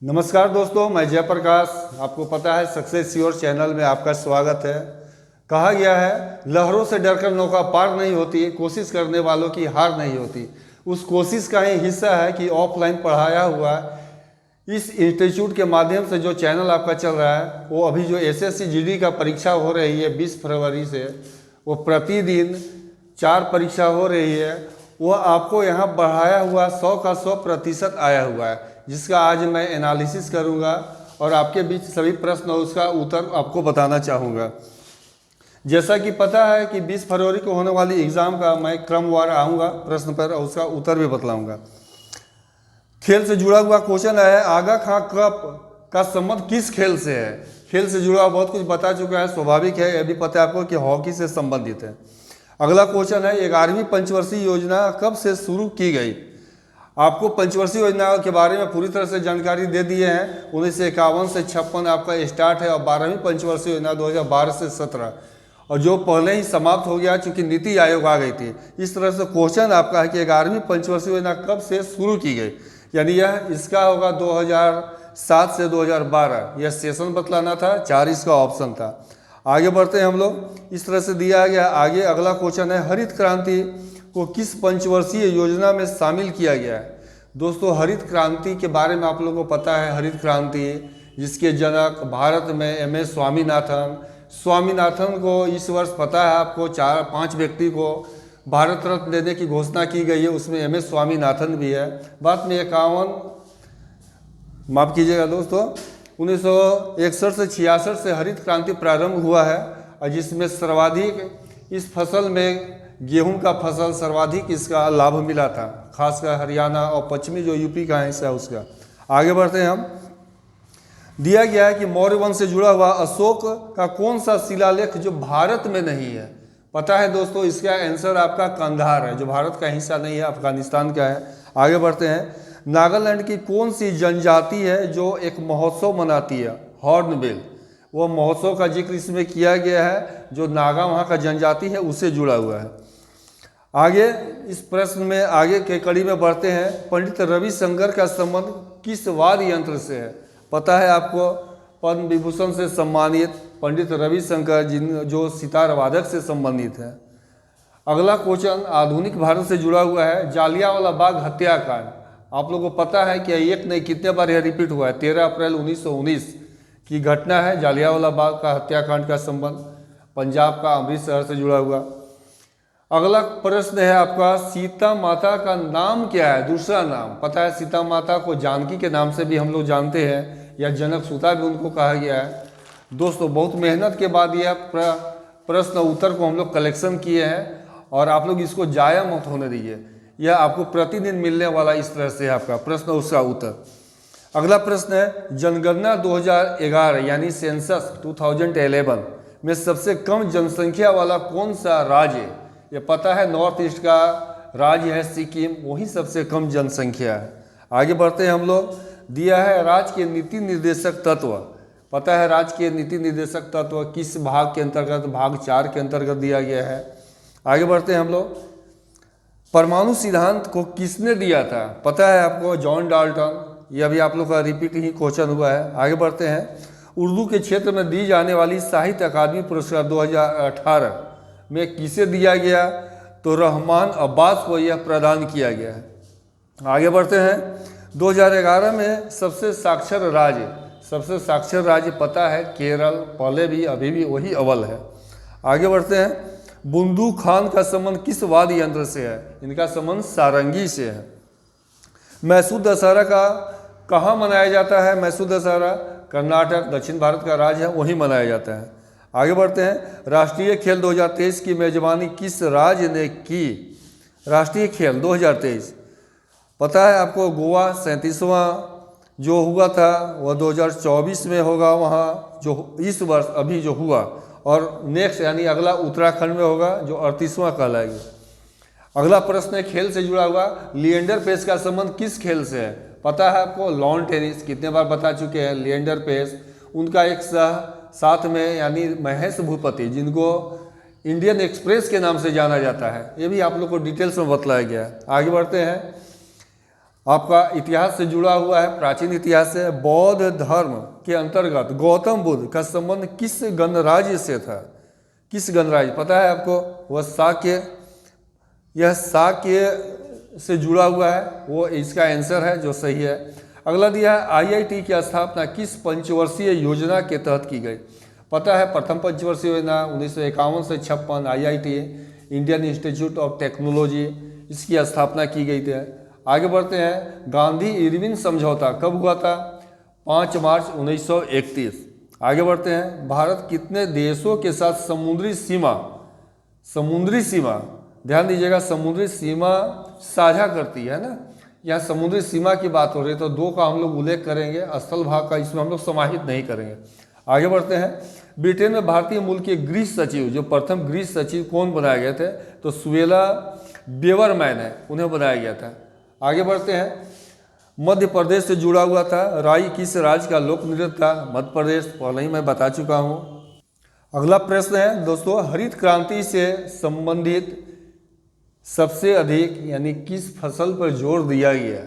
नमस्कार दोस्तों, मैं जयप्रकाश। आपको पता है सक्सेस योर चैनल में आपका स्वागत है। कहा गया है लहरों से डरकर नौका पार नहीं होती, कोशिश करने वालों की हार नहीं होती। उस कोशिश का ही हिस्सा है कि ऑफलाइन पढ़ाया हुआ इस इंस्टीट्यूट के माध्यम से जो चैनल आपका चल रहा है, वो अभी जो एसएससी जीडी का परीक्षा हो रही है 20 फरवरी से, वो प्रतिदिन 4 परीक्षा हो रही है। वो आपको यहाँ बढ़ाया हुआ 100 का 100% आया हुआ है, जिसका आज मैं एनालिसिस करूँगा और आपके बीच सभी प्रश्न और उसका उत्तर आपको बताना चाहूँगा। जैसा कि पता है कि 20 फरवरी को होने वाली एग्ज़ाम का मैं क्रमवार आऊँगा प्रश्न पर और उसका उत्तर भी बतलाऊँगा। खेल से जुड़ा हुआ क्वेश्चन है, आगा खां कप का संबंध किस खेल से है? खेल से जुड़ा बहुत कुछ बता चुका है, स्वाभाविक है। यह भी पता है आपको कि हॉकी से संबंधित है। अगला क्वेश्चन है, 11वीं पंचवर्षीय योजना कब से शुरू की गई? आपको पंचवर्षीय योजना के बारे में पूरी तरह से जानकारी दे दिए हैं। 1951 से 56 आपका स्टार्ट है और 12वीं पंचवर्षीय योजना 2012 से 17, और जो पहले ही समाप्त हो गया चूँकि नीति आयोग आ गई थी। इस तरह से क्वेश्चन आपका है कि 11वीं पंचवर्षीय योजना कब से शुरू की गई, यानी यह इसका होगा 2007 से 2012। यह सेशन बतलाना था, 4 इसका ऑप्शन था। आगे बढ़ते हैं हम लोग। इस तरह से दिया गया आगे। अगला क्वेश्चन है, हरित क्रांति को किस पंचवर्षीय योजना में शामिल किया गया है? दोस्तों, हरित क्रांति के बारे में आप लोगों को पता है। हरित क्रांति जिसके जनक भारत में MS स्वामीनाथन को इस वर्ष पता है आपको 4-5 व्यक्ति को भारत रत्न देने की घोषणा की गई है। उसमें MS स्वामीनाथन भी है। बाद में माफ़ कीजिएगा दोस्तों, 1961 से 66 से हरित क्रांति प्रारंभ हुआ है, और जिसमें सर्वाधिक इस फसल में गेहूं का फसल सर्वाधिक इसका लाभ मिला था, खासकर हरियाणा और पश्चिमी जो यूपी का हिस्सा है उसका। आगे बढ़ते हैं हम। दिया गया है कि मौर्य वंश से जुड़ा हुआ अशोक का कौन सा शिलालेख जो भारत में नहीं है? पता है दोस्तों, इसका आंसर आपका कंधार है, जो भारत का हिस्सा नहीं है, अफगानिस्तान का है। आगे बढ़ते हैं। नागालैंड की कौन सी जनजाति है जो एक महोत्सव मनाती है? हॉर्नबिल। वो महोत्सव का जिक्र इसमें किया गया है, जो नागा वहाँ का जनजाति है उससे जुड़ा हुआ है। आगे इस प्रश्न में आगे के कड़ी में बढ़ते हैं। पंडित रविशंकर का संबंध किस वाद्य यंत्र से है? पता है आपको, पद्म विभूषण से सम्मानित पंडित रविशंकर जो सितार वादक से संबंधित है। अगला क्वेश्चन आधुनिक भारत से जुड़ा हुआ है। जालियांवाला बाग हत्याकांड, आप लोगों को पता है कि एक नहीं कितने बार यह रिपीट हुआ है। 13 अप्रैल 1919 की घटना है। जालियांवाला बाग का हत्याकांड का संबंध पंजाब का अमृतसर से जुड़ा हुआ। अगला प्रश्न है आपका, सीता माता का नाम क्या है? दूसरा नाम पता है, सीता माता को जानकी के नाम से भी हम लोग जानते हैं, या जनक सुता भी उनको कहा गया है। दोस्तों, बहुत मेहनत के बाद यह प्रश्न उत्तर को हम लोग कलेक्शन किए हैं, और आप लोग इसको जाया मत होने दीजिए। यह आपको प्रतिदिन मिलने वाला इस तरह से आपका प्रश्न उसका उत्तर। अगला प्रश्न है, जनगणना 2011 यानी सेंसस 2011 में सबसे कम जनसंख्या वाला कौन सा राज्य? ये पता है, नॉर्थ ईस्ट का राज्य है सिक्किम, वही सबसे कम जनसंख्या है। आगे बढ़ते हैं हम लोग। दिया है राज्य के नीति निर्देशक तत्व, पता है राज्य के नीति निर्देशक तत्व किस भाग के अंतर्गत? भाग 4 के अंतर्गत दिया गया है। आगे बढ़ते हैं हम लोग। परमाणु सिद्धांत को किसने दिया था? पता है आपको, जॉन डाल्टन। यह भी आप लोग का रिपीट ही क्वेश्चन हुआ है। आगे बढ़ते हैं। उर्दू के क्षेत्र में दी जाने वाली साहित्य अकादमी पुरस्कार 2018 में किसे दिया गया? तो रहमान अब्बास को यह प्रदान किया गया है। आगे बढ़ते हैं। 2011 में सबसे साक्षर राज्य पता है केरल, पहले भी अभी भी वही अव्वल है। आगे बढ़ते हैं। बुंदू खान का संबंध किस वाद्य यंत्र से है? इनका संबंध सारंगी से है। मैसूर दशहरा का कहाँ मनाया जाता है? मैसूर दशहरा कर्नाटक, दक्षिण भारत का राज्य है, वहीं मनाया जाता है। आगे बढ़ते हैं। राष्ट्रीय खेल 2023 की मेजबानी किस राज्य ने की? राष्ट्रीय खेल 2023 पता है आपको, गोवा 37वां जो हुआ था वह 2024 में होगा, वहाँ जो इस वर्ष अभी जो हुआ, और नेक्स्ट यानी अगला उत्तराखंड में होगा जो 38वां कहलाएगी। अगला प्रश्न है खेल से जुड़ा हुआ, लिएंडर पेस का संबंध किस खेल से है? पता है आपको, लॉन टेनिस, कितने बार बता चुके हैं। लिएंडर पेस, उनका एक साथ में यानी महेश भूपति, जिनको इंडियन एक्सप्रेस के नाम से जाना जाता है, ये भी आप लोग को डिटेल्स में बतलाया गया है। आगे बढ़ते हैं। आपका इतिहास से जुड़ा हुआ है, प्राचीन इतिहास से। बौद्ध धर्म के अंतर्गत गौतम बुद्ध का संबंध किस गणराज्य से था? किस गणराज्य पता है आपको? वह शाक्य। यह शाक्य से जुड़ा हुआ है, वो इसका आंसर है जो सही है। अगला दिया है आईआईटी की स्थापना किस पंचवर्षीय योजना के तहत की गई? पता है प्रथम पंचवर्षीय योजना 1951 से 56 IIT Indian institute of technology, इसकी स्थापना की गई थी। आगे बढ़ते हैं, गांधी इरविन समझौता कब हुआ था? 5 मार्च 1931। आगे बढ़ते हैं, भारत कितने देशों के साथ समुद्री सीमा ध्यान दीजिएगा, समुद्री सीमा साझा करती है ना। यहाँ समुद्री सीमा की बात हो रही है तो 2 का हम लोग उल्लेख करेंगे, स्थल भाग का इसमें हम लोग समाहित नहीं करेंगे। आगे बढ़ते हैं, ब्रिटेन में भारतीय मूल के गृह सचिव, जो प्रथम गृह सचिव कौन बनाए गए थे? तो सुएला बेवरमैन है, उन्हें बनाया गया था। आगे बढ़ते हैं, मध्य प्रदेश से जुड़ा हुआ था, राई किस राज्य का लोक नृत्य था? मध्य प्रदेश, पहले ही मैं बता चुका हूँ। अगला प्रश्न है दोस्तों, हरित क्रांति से संबंधित सबसे अधिक यानी किस फसल पर जोर दिया गया?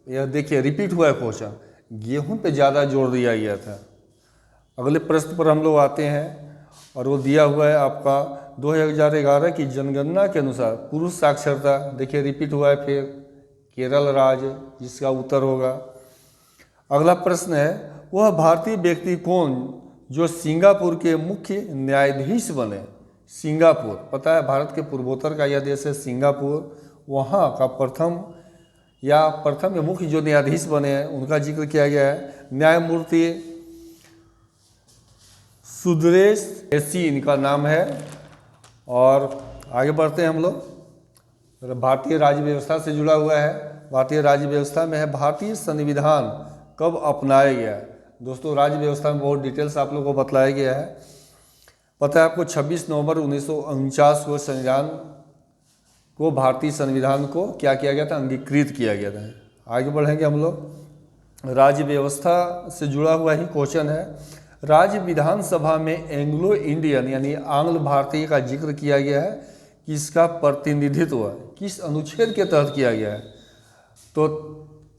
यह देखिए रिपीट हुआ है क्वेश्चन, गेहूं पे ज़्यादा जोर दिया गया था। अगले प्रश्न पर हम लोग आते हैं और वो दिया हुआ है आपका 2011 की जनगणना के अनुसार पुरुष साक्षरता, देखिए रिपीट हुआ है फिर, केरल राज्य जिसका उत्तर होगा। अगला प्रश्न है, वह भारतीय व्यक्ति कौन जो सिंगापुर के मुख्य न्यायाधीश बने? सिंगापुर, पता है भारत के पूर्वोत्तर का यह देश है सिंगापुर, वहाँ का प्रथम मुख्य जो न्यायाधीश बने हैं उनका जिक्र किया गया है। न्यायमूर्ति सुंदरेश एसी इनका नाम है। और आगे बढ़ते हैं हम लोग, भारतीय राज्य व्यवस्था से जुड़ा हुआ है। भारतीय राज्य व्यवस्था में है, भारतीय संविधान कब अपनाया गया? दोस्तों राज्य व्यवस्था में बहुत डिटेल्स आप लोगों को बतलाया गया है। पता है आपको 26 नवंबर 1949 को भारतीय संविधान को क्या किया गया था? अंगीकृत किया गया था। आगे बढ़ेंगे हम लोग, राज्य व्यवस्था से जुड़ा हुआ ही क्वेश्चन है। राज्य विधानसभा में एंग्लो इंडियन यानी आंग्ल भारतीय का जिक्र किया गया है, किसका प्रतिनिधित्व किस अनुच्छेद के तहत किया गया है? तो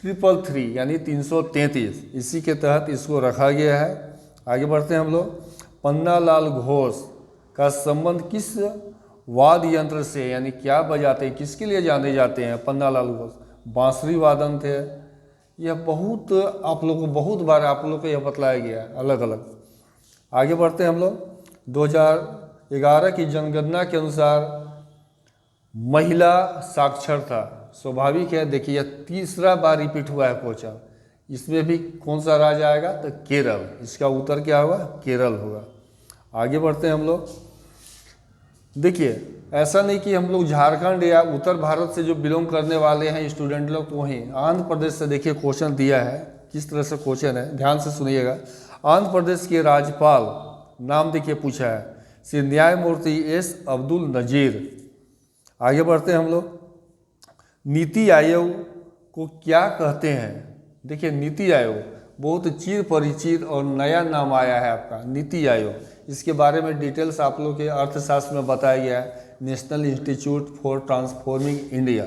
333 यानी 333, इसी के तहत इसको रखा गया है। आगे बढ़ते हैं हम लोग, पन्नालाल घोष का संबंध किस वाद्य यंत्र से यानी क्या बजाते हैं, किसके लिए जाने जाते हैं? पन्नालाल घोष बांसुरी वादन थे। यह बहुत आप लोगों को बहुत बार आप लोगों को यह बतलाया गया है अलग अलग। आगे बढ़ते हैं हम लोग, 2011 की जनगणना के अनुसार महिला साक्षरता स्वाभाविक है। देखिए यह तीसरा बार रिपीट हुआ है क्वेश्चन, इसमें भी कौन सा राज्य आएगा? तो केरल, इसका उत्तर क्या होगा? केरल होगा। आगे बढ़ते हैं हम लोग, देखिए ऐसा नहीं कि हम लोग झारखंड या उत्तर भारत से जो बिलोंग करने वाले हैं स्टूडेंट लोग, तो वहीं आंध्र प्रदेश से देखिए क्वेश्चन दिया है, किस तरह से क्वेश्चन है ध्यान से सुनिएगा। आंध्र प्रदेश के राज्यपाल नाम देखिए पूछा है, श्री न्यायमूर्ति एस अब्दुल नजीर। आगे बढ़ते हैं हम लोग, नीति आयोग को क्या कहते हैं? देखिए नीति आयोग बहुत चिर परिचित और नया नाम आया है आपका नीति आयोग, इसके बारे में डिटेल्स आप लोग के अर्थशास्त्र में बताया गया है। National institute for transforming India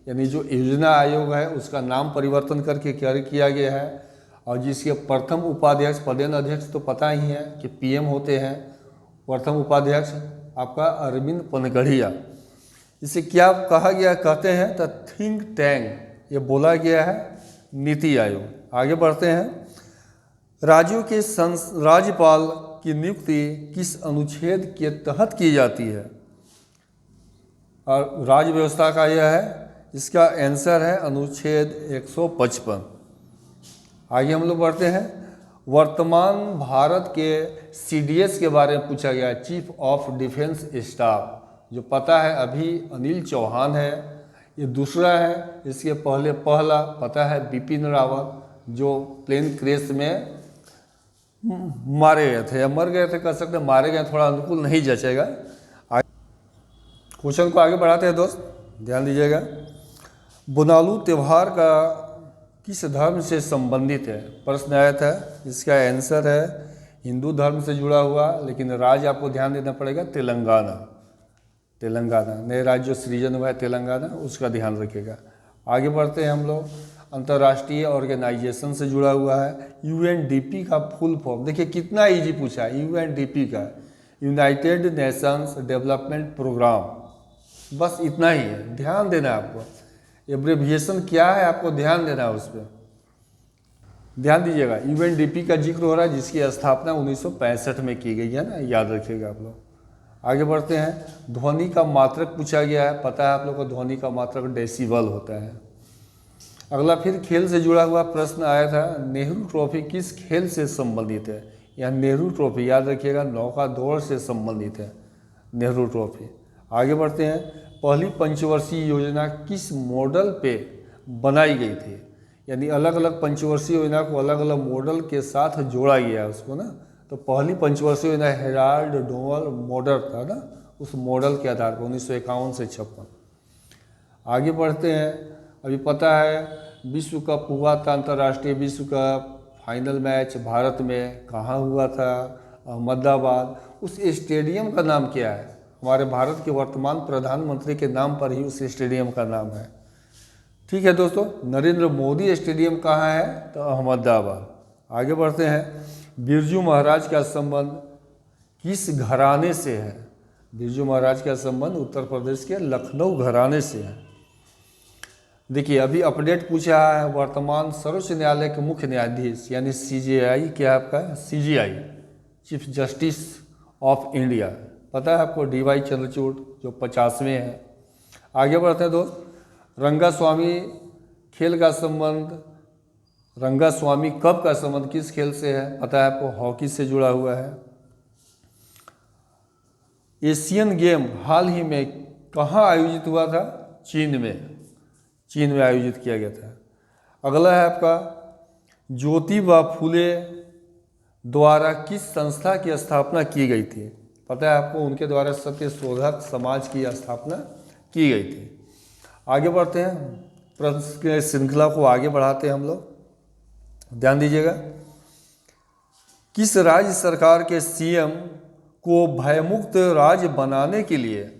यानी जो योजना आयोग है उसका नाम परिवर्तन करके किया गया है। और जिसके प्रथम उपाध्यक्ष पदेन अध्यक्ष तो पता ही है कि पीएम होते हैं, प्रथम उपाध्यक्ष आपका अरविंद पनगढ़िया। इसे क्या कहा गया कहते हैं? तो थिंक टैंक ये बोला गया है नीति आयोग। आगे बढ़ते हैं, राज्यों के राज्यपाल की नियुक्ति किस अनुच्छेद के तहत की जाती है? और राज्य व्यवस्था का यह है, इसका आंसर है अनुच्छेद 155। आगे हम लोग बढ़ते हैं, वर्तमान भारत के सीडीएस के बारे में पूछा गया है, चीफ ऑफ डिफेंस स्टाफ, जो पता है अभी अनिल चौहान है, ये दूसरा है। इसके पहला पता है बिपिन रावत, जो प्लेन क्रैश में मारे गए थे या मर गए थे, कह सकते हैं मारे गए, थोड़ा अनुकूल नहीं जचेगा। क्वेश्चन को आगे बढ़ाते हैं दोस्त, ध्यान दीजिएगा। बुनालू त्यौहार का किस धर्म से संबंधित है? प्रश्न आया था, इसका आंसर है हिंदू धर्म से जुड़ा हुआ, लेकिन राज्य आपको ध्यान देना पड़ेगा तेलंगाना नए राज्य जो सृजन हुआ है तेलंगाना, उसका ध्यान रखिएगा। आगे बढ़ते हैं हम लोग, अंतर्राष्ट्रीय ऑर्गेनाइजेशन से जुड़ा हुआ है। यूएनडीपी का फुल फॉर्म देखिए कितना इजी पूछा है। यूएनडीपी का यूनाइटेड नेशंस डेवलपमेंट प्रोग्राम, बस इतना ही है, ध्यान देना है आपको। एब्रेविएशन क्या है आपको ध्यान देना है उस पर, ध्यान दीजिएगा। यूएनडीपी का जिक्र हो रहा है जिसकी स्थापना 1965 में की गई है ना, याद रखिएगा आप लोग। आगे बढ़ते हैं। ध्वनि का मात्रक पूछा गया है, पता है आप लोग को ध्वनि का मात्रक डेसिबल होता है। अगला फिर खेल से जुड़ा हुआ प्रश्न आया था, नेहरू ट्रॉफी किस खेल से संबंधित है? यह नेहरू ट्रॉफी याद रखिएगा नौका दौड़ से संबंधित है नेहरू ट्रॉफी। आगे बढ़ते हैं। पहली पंचवर्षीय योजना किस मॉडल पे बनाई गई थी? यानी अलग अलग पंचवर्षीय योजना को अलग अलग मॉडल के साथ जोड़ा गया है उसको ना। तो पहली पंचवर्षीय योजना हेराल्ड डोवल मॉडल था ना, उस मॉडल के आधार पर 1951 से 56। आगे बढ़ते हैं। अभी पता है विश्व कप हुआ था, अंतर्राष्ट्रीय विश्व कप फाइनल मैच भारत में कहाँ हुआ था? अहमदाबाद। उस स्टेडियम का नाम क्या है? हमारे भारत के वर्तमान प्रधानमंत्री के नाम पर ही उस स्टेडियम का नाम है। ठीक है दोस्तों, नरेंद्र मोदी स्टेडियम कहाँ है? तो अहमदाबाद। आगे बढ़ते हैं। बिरजू महाराज का संबंध किस घराने से है? बिरजू महाराज का संबंध उत्तर प्रदेश के लखनऊ घराने से है। देखिए अभी अपडेट पूछा है, वर्तमान सर्वोच्च न्यायालय के मुख्य न्यायाधीश यानी सीजेआई क्या है आपका? CGI chief justice of India, पता है आपको डीवाई चंद्रचूड़ जो 50वें हैं। आगे बढ़ते हैं दोस्त। रंगास्वामी खेल का संबंध, रंगास्वामी कप का संबंध किस खेल से है? पता है आपको हॉकी से जुड़ा हुआ है। एशियन गेम हाल ही में कहाँ आयोजित हुआ था? चीन में, चीन में आयोजित किया गया था। अगला है आपका ज्योतिबा फुले द्वारा किस संस्था की स्थापना की गई थी? पता है आपको उनके द्वारा सत्य शोधक समाज की स्थापना की गई थी। आगे बढ़ते हैं, प्रश्न के श्रृंखला को आगे बढ़ाते हैं हम लोग, ध्यान दीजिएगा। किस राज्य सरकार के सीएम को भयमुक्त राज्य बनाने के लिए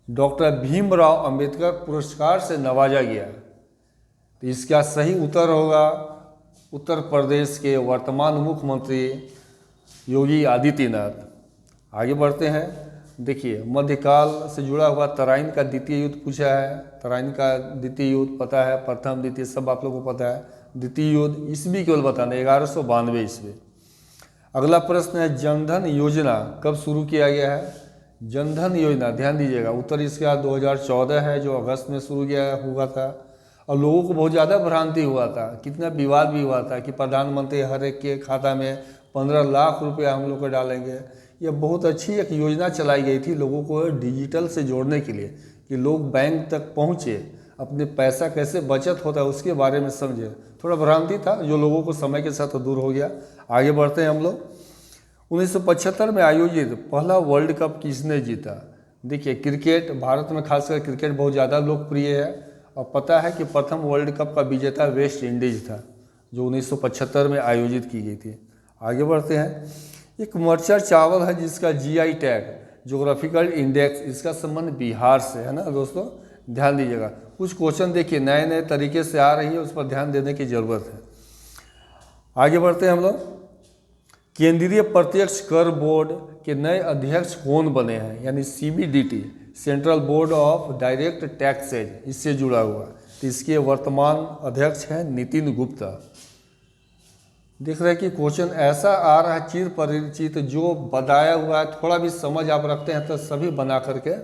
डॉक्टर भीमराव अंबेडकर पुरस्कार से नवाजा गया? तो इसका सही उत्तर होगा उत्तर प्रदेश के वर्तमान मुख्यमंत्री योगी आदित्यनाथ। आगे बढ़ते हैं। देखिए मध्यकाल से जुड़ा हुआ तराइन का द्वितीय युद्ध पूछा है। तराइन का द्वितीय युद्ध पता है, प्रथम द्वितीय सब आप लोगों को पता है। द्वितीय युद्ध ईस्वी केवल बताना 1192 ईस्वी। अगला प्रश्न है जनधन योजना कब शुरू किया गया है? जनधन योजना ध्यान दीजिएगा उत्तर इसका 2014 है जो अगस्त में शुरू किया हुआ था। और लोगों को बहुत ज़्यादा भ्रांति हुआ था, कितना विवाद भी हुआ था कि प्रधानमंत्री हर एक के खाता में 15 लाख रुपया हम लोग को डालेंगे। यह बहुत अच्छी एक योजना चलाई गई थी लोगों को डिजिटल से जोड़ने के लिए कि लोग बैंक तक पहुँचे, अपने पैसा कैसे बचत होता है उसके बारे में समझे। थोड़ा भ्रांति था जो लोगों को समय के साथ दूर हो गया। आगे बढ़ते हैं हम लोग। 1975 में आयोजित पहला वर्ल्ड कप किसने जीता? देखिए क्रिकेट, भारत में खासकर क्रिकेट बहुत ज़्यादा लोकप्रिय है और पता है कि प्रथम वर्ल्ड कप का विजेता वेस्ट इंडीज था जो 1975 में आयोजित की गई थी। आगे बढ़ते हैं। एक मर्चर चावल है जिसका जीआई टैग ज्योग्राफिकल इंडेक्स, इसका संबंध बिहार से है ना दोस्तों, ध्यान दीजिएगा। कुछ क्वेश्चन देखिए नए नए तरीके से आ रही है, उस पर ध्यान देने की ज़रूरत है। आगे बढ़ते हैं हम लोग। केंद्रीय प्रत्यक्ष कर बोर्ड के नए अध्यक्ष कौन बने हैं? यानी CBDT central board of direct taxes, इससे जुड़ा हुआ। तो इसके वर्तमान अध्यक्ष हैं नितिन गुप्ता। देख रहे हैं कि क्वेश्चन ऐसा आ रहा है चिर परिचित जो बताया हुआ है, थोड़ा भी समझ आप रखते हैं तो सभी बना करके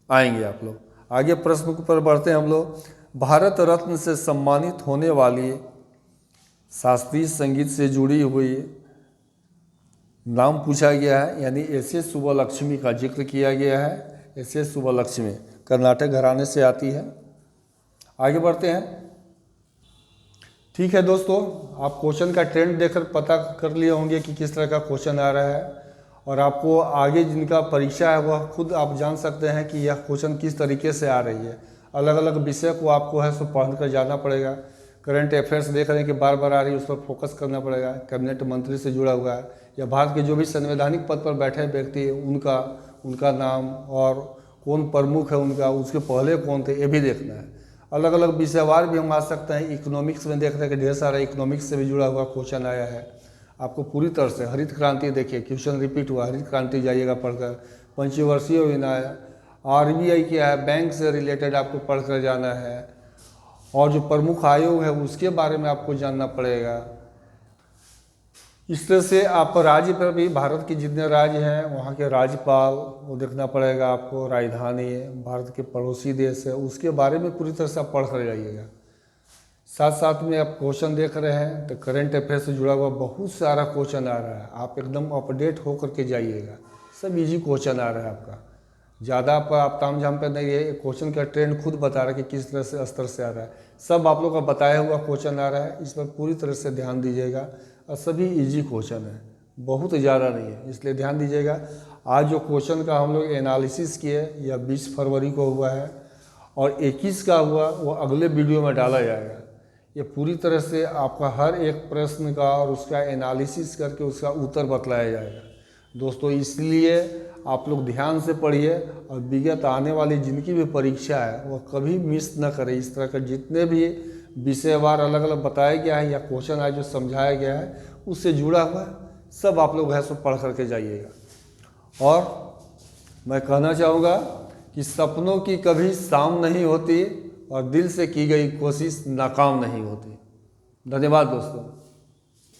आएंगे आप लोग। आगे प्रश्न पर बढ़ते हैं हम लोग। भारत रत्न से सम्मानित होने वाली शास्त्रीय संगीत से जुड़ी हुई नाम पूछा गया है, यानी एस.एस. सुब्बलक्ष्मी का जिक्र किया गया है। एस.एस. सुब्बलक्ष्मी कर्नाटक घराने से आती है। आगे बढ़ते हैं। ठीक है दोस्तों, आप क्वेश्चन का ट्रेंड देखकर पता कर लिए होंगे कि किस तरह का क्वेश्चन आ रहा है और आपको आगे जिनका परीक्षा है वह खुद आप जान सकते हैं कि यह क्वेश्चन किस तरीके से आ रही है। अलग अलग विषय को आपको है सो पढ़ कर जाना पड़ेगा। करंट अफेयर्स देख रहे हैं कि बार बार आ रही है, उस पर फोकस करना पड़ेगा। कैबिनेट मंत्री से जुड़ा हुआ है या भारत के जो भी संवैधानिक पद पर बैठे व्यक्ति हैं उनका नाम और कौन प्रमुख है उनका, उसके पहले कौन थे, ये भी देखना है। अलग अलग विषयवार भी हम आ सकते हैं। इकोनॉमिक्स में देख रहे हैं कि ढेर सारा इकोनॉमिक्स से भी जुड़ा हुआ क्वेश्चन आया है। आपको पूरी तरह से हरित क्रांति देखिए, क्वेश्चन रिपीट हुआ, हरित क्रांति जाइएगा पढ़कर। पंचवर्षीय योजना है, RBI क्या है, बैंक से रिलेटेड आपको पढ़कर जाना है, और जो प्रमुख आयोग है उसके बारे में आपको जानना पड़ेगा। इस तरह से आप राज्य पर भी, भारत के जितने राज्य हैं वहाँ के राज्यपाल वो देखना पड़ेगा आपको, राजधानी भारत के पड़ोसी देश है उसके बारे में पूरी तरह से आप पढ़ कर जाइएगा। साथ साथ में आप क्वेश्चन देख रहे हैं तो करंट अफेयर से जुड़ा हुआ बहुत सारा क्वेश्चन आ रहा है, आप एकदम अपडेट होकर के जाइएगा। सब इजी क्वेश्चन आ रहा है आपका, ज़्यादा आप ताम झाम पर नहीं है। क्वेश्चन का ट्रेंड खुद बता रहा है कि किस तरह से स्तर से आ रहा है। सब आप लोग का बताया हुआ क्वेश्चन आ रहा है, इस पर पूरी तरह से ध्यान दीजिएगा। और सभी इजी क्वेश्चन है, बहुत ज़्यादा नहीं है, इसलिए ध्यान दीजिएगा। आज जो क्वेश्चन का हम लोग एनालिसिस किए या 20 फरवरी को हुआ है और 21 का हुआ, वो अगले वीडियो में डाला जाएगा। ये पूरी तरह से आपका हर एक प्रश्न का और उसका एनालिसिस करके उसका उत्तर बतलाया जाएगा दोस्तों। इसलिए आप लोग ध्यान से पढ़िए और विगत आने वाली जिनकी भी परीक्षा है वो कभी मिस न करें। इस तरह का जितने भी विषयवार अलग अलग बताया गया है या क्वेश्चन आज जो समझाया गया है उससे जुड़ा हुआ सब आप लोग है सो पढ़ करके जाइएगा। और मैं कहना चाहूँगा कि सपनों की कभी शाम नहीं होती और दिल से की गई कोशिश नाकाम नहीं होती। धन्यवाद दोस्तों।